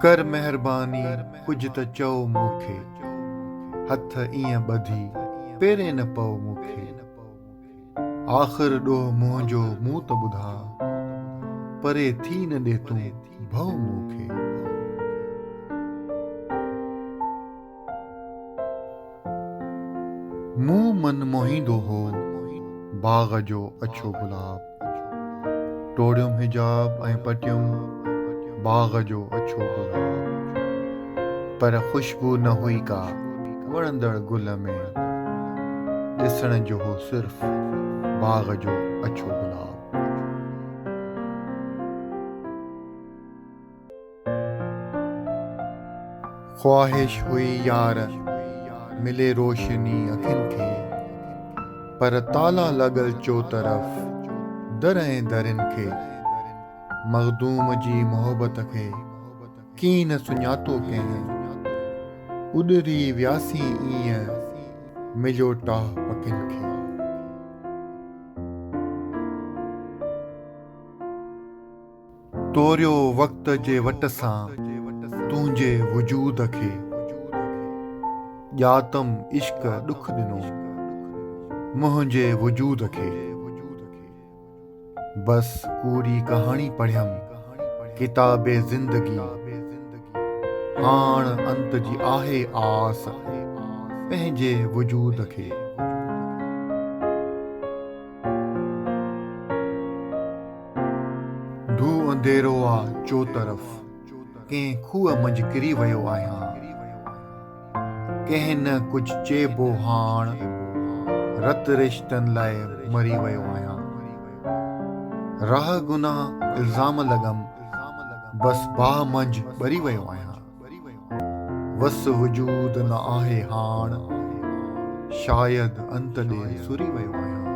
कर महिरबानी कुझ त चओ मूंखे, हथ ईअं ॿधी पेरे न पओ मूंखे। आख़िर ॾोह मुंहिंजो मूं त ॿुधा, परे थी न ॾे तूं भउ मूंखे। मूं मन मोहींदो हो बाग़ जो अछो गुलाब, टोड़ियुमि हिजाब ऐं पटियुमि बाग़ जो अछो गुलाब। पर ख़ुशबू न हुई का वणंदड़ गुल में, ॾिसण जो हो सिर्फ़ बाग़ जो अछो गुलाब। ख्वाहिश हुई यार मिले रोशनी अखियुनि खे, पर ताला लॻल चोतरफ़ दर ऐं दरियुनि खे। मख़दूम जी मोहबत खे कीअं न सुञातो कंहिं, उॾरी वियासीं ईअं मिलियो टाह पखियुनि खे। तोरियो वक़्त जे वट सां तुंहिंजे वजूद खे, ॼातम इश्क ॾुख ॾिनो मुंहिंजे वजूद खे। बस पूरी कहाणी पढ़ियमि किताबे ज़िंदगी, हाण अंत जी आहे आस पंहिंजे वजूद खे। धू अंधेरो आ चोतरफ़, कंहिं खूह मंझि किरी वियो आहियां। कंहिं न कुझु चइबो हाण, रत रिश्तनि लाइ मरी वियो आहियां। राह गुनाह इल्ज़ाम लॻम, बस बाह मंझि ॿरी वियो आहियां। वस वजूद न आहे हाण, शायदि अंत ॾे सुरी वियो आहियां।